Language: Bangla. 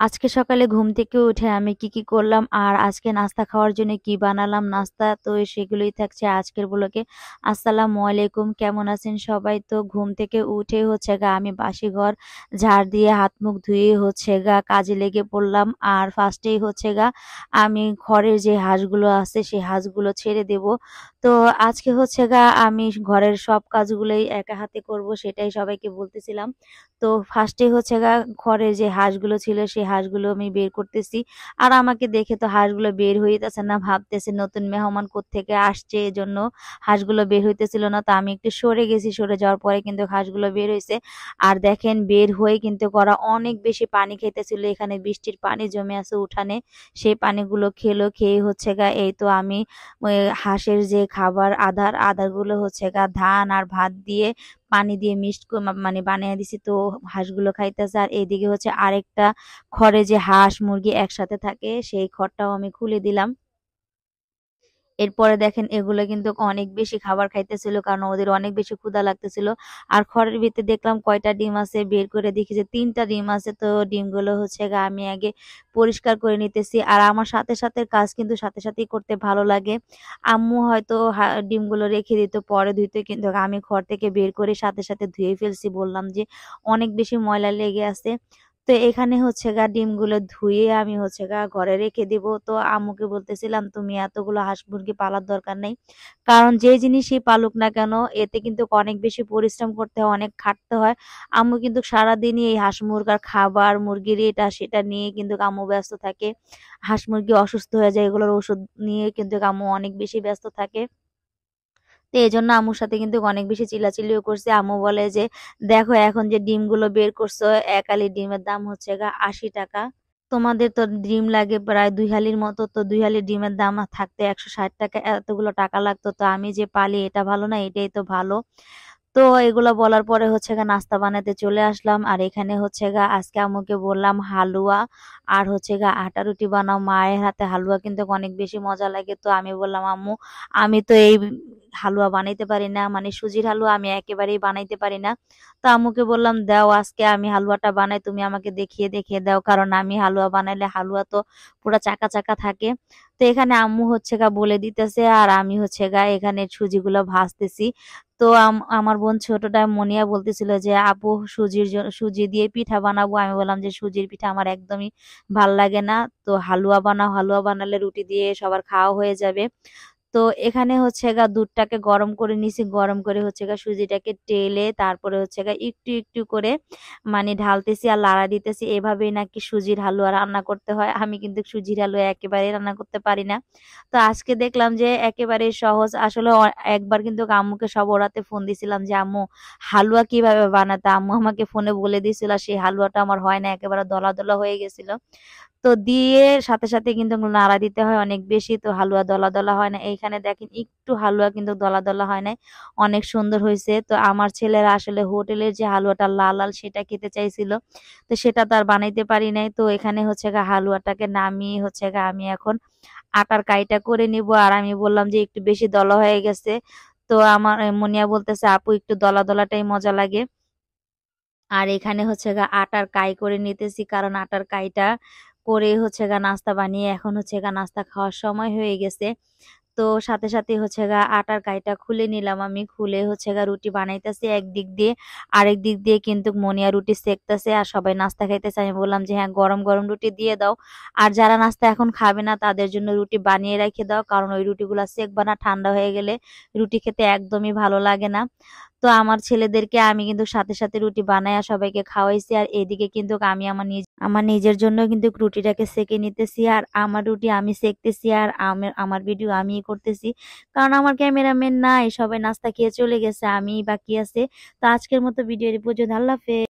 আজকে সকালে ঘুম থেকে উঠে আমি কি করলাম আর আজকে নাস্তা খাওয়ার জন্য কি বানালাম নাস্তা তো সেগুলোই থাকছে আজকের ব্লগে। আসসালামু আলাইকুম, কেমন আছেন সবাই? তো ঘুম থেকে উঠে আমি বাসি ঘর ঝাড় দিয়ে হাত মুখ ধুয়ে কাজে লেগে পড়লাম। আর ফার্স্টেই আমি ঘরের যে হাঁসগুলো আছে সেই হাঁসগুলো ছেড়ে দেব। তো আজকে আমি ঘরের সব কাজগুলোই একা হাতে করব, সেটাই সবাইকে বলতেছিলাম। তো ফার্স্টে ঘরের যে হাঁসগুলো ছিল সেই হাঁসগুলো আমি বের করতেছি। আর আমাকে দেখে তো হাঁসগুলো বের হইতেছে না, ভাবতেছে নতুন মেহমান কোত্থেকে আসছে, এজন্য হাঁসগুলো বের হইতেছিল না। তো আমি একটু সরে গেছি, সরে যাওয়ার পরে কিন্তু হাঁসগুলো বের হয়েছে। আর দেখেন বের হয়ে কিন্তু ওরা অনেক বেশি পানি খেতেছিল, এখানে বৃষ্টির পানি জমে আছে উঠানে, সেই পানিগুলো খেলো। খেয়ে এই তো আমি হাঁসের যে খাবার আদারগুলো ধান আর ভাত দিয়ে পানি দিয়ে মানে বানিয়ে দিছি। তো হাঁসগুলো খাইতেছে। আর এইদিকে আরেকটা খড়ে যে হাঁস মুরগি একসাথে থাকে সেই খড়টাও আমি খুলে দিলাম। এরপরে দেখেন এগুলো কিন্তু অনেক বেশি খাবার খাইতেছিল, কারণ ওদের অনেক বেশি ক্ষুধা লাগতেছিল। আর খড়ের ভিতরে দেখলাম কয়টা ডিম আছে, বের করে দেখি যে 3টা ডিম আছে। তো ডিমগুলো আমি আগে পরিষ্কার করে নিতেছি। আর আমার সাথে সাথে কাজ কিন্তু সাথে সাথেই করতে ভালো লাগে। আম্মু হয়তো ডিমগুলো রেখে দিত পরে ধুইতে, কিন্তু আমি ঘর থেকে বের করে সাথে সাথে ধুয়ে ফেলছি, বললাম যে অনেক বেশি ময়লা লেগে আছে। তো এখানে ডিমগুলো ধুয়ে আমি ঘরে রেখে দিব। তো আম্মুকে বলতেছিলাম তুমি এতগুলো হাঁস মুরগি পালার দরকার নেই, কারণ যে জিনিসই পালুক না কেন এতে কিন্তু অনেক বেশি পরিশ্রম করতে হয়, অনেক খাটতে হয়। আম্মু কিন্তু সারাদিনই এই হাঁস মুরগার খাবার মুরগির এটা সেটা নিয়ে কিন্তু আম্মু ব্যস্ত থাকে। হাঁস মুরগি অসুস্থ হয়ে যায়, এগুলোর ওষুধ নিয়ে কিন্তু আম্মু অনেক বেশি ব্যস্ত থাকে। তো এজন্য আম্মুর সাথে কিন্তু অনেক বেশি চিল্লাচিল্লিও করছে। আম্মু বলে যে দেখো এখন যে ডিমগুলো বের করছো, এক আলি ডিমের দাম 80 টাকা। তোমাদের তো ডিম লাগে প্রায় 2 হালির মতো, তো 2 হালি ডিমের দাম থাকতে 160 টাকা, এতগুলো টাকা লাগতো। তো আমি যে পালি এটা ভালো না, এটাই তো ভালো। তো এগুলো বলার পরে নাস্তা বানাতে চলে আসলাম। আর এখানে আজকে আম্মুকে বললাম হালুয়া আর আটা রুটি বানাও, মায়ের হাতে হালুয়া কিন্তু অনেক বেশি মজা লাগে। তো আমি বললাম আম্মু আমি তো এই হালুয়া বানাইতে পারি না, মানে সুজির হালুয়া আমি একেবারেই বানাইতে পারি না। তো আম্মুকে বললাম দাও আজকে আমি হালুয়াটা বানাই, তুমি আমাকে দেখিয়ে দেখিয়ে দাও, কারণ আমি হালুয়া বানাইলে হালুয়া তো পুরো চাকা চাকা থাকে। তো এখানে আম্মু বলে দিতেছে আর আমি এখানে সুজিগুলো ভাজতেছি। তো আমার বোন ছোটটা মনিয়া বলতেছিল যে আপু সুজি দিয়ে পিঠা বানাবো। আমি বললাম যে সুজির পিঠা আমার একদমই ভাল লাগে না, তো হালুয়া বানাও, হালুয়া বানালে রুটি দিয়ে সবার খাওয়া হয়ে যাবে। তো এখানে দুধটাকে গরম করে নিছি, গরম করে সুজিটাকে টেলে তারপরে একটু একটু করে মানে ঢালতেছি আর লাড়া দিতেছি। এভাবেই নাকি সুজির হালুয়া রান্না করতে হয়। আমি কিন্তু সুজির হালুয়া একেবারে রান্না করতে পারি না। তো আজকে দেখলাম যে একেবারে সহজ। আসলে একবার কিন্তু আম্মুকে সব ওরাতে ফোন দিছিলাম যে আম্মু হালুয়া কিভাবে বানাতে, আম্মু আমাকে ফোনে বলে দিছিল, সেই হালুয়াটা আমার হয় না, একেবারে দলা দলা হয়ে গেছিল। তো দিয়ে সাথে সাথে কিন্তু নাড়া দিতে হয় অনেক বেশি, তো হালুয়া দলা দলা হয় না। এইখানে দেখেন একটু হালুয়া কিন্তু দলা দলা হয় নাই, অনেক সুন্দর হয়েছে। তো আমার ছেলেরা আসলে হোটেলের যে হালুয়াটা লাল লাল সেটা খেতে চাইছিল, তো সেটা তো আর বানাইতে পারি নাই। তো এখানে হালুয়াটাকে নামিয়ে আমি এখন আটার কাইটা করে নিব। আর আমি বললাম যে একটু বেশি দলা হয়ে গেছে। তো আমার মুনিয়া বলতেছে আপু একটু দলা দলাটাই মজা লাগে। আর এখানে আটার কাই করে নিতেছি, কারণ আটার কাইটা করে নাস্তা বানিয়ে এখন নাস্তা খাওয়ার সময় হয়ে গেছে। তো সাথে সাথে আটার কাইটা খুলে নিলাম, আমি খুলে রুটি বানাইতেছি একদিক দিয়ে, আরেক দিক দিয়ে কিন্তু মনিয়া রুটি সেকতেছে আর সবাই নাস্তা খাইতেছে। আমি বললাম যে হ্যাঁ গরম গরম রুটি দিয়ে দাও, আর যারা নাস্তা এখন খাবে না তাদের জন্য রুটি বানিয়ে রেখে দাও, কারণ ওই রুটিগুলো সেকবা না, ঠান্ডা হয়ে গেলে রুটি খেতে একদমই ভালো লাগে না। তো আমার ছেলেদেরকে আমি কিন্তু সাথে সাথে রুটি বানাইয়া সবাইকে খাওয়াইছি। আর এদিকে কিন্তু আমি আমার নিজের জন্য কিন্তু রুটিটাকে সেকে নিতেছি, আর আমার রুটি আমি সেকতেছি আর আমার ভিডিও আমিই করতেছি, কারণ আমার ক্যামেরাম্যান নাই, সবাই নাস্তা খেয়ে চলে গেছে, আমিই বাকি আছে। তো আজকের মতো ভিডিও এই পর্যন্ত, আল্লাহ হাফেজ।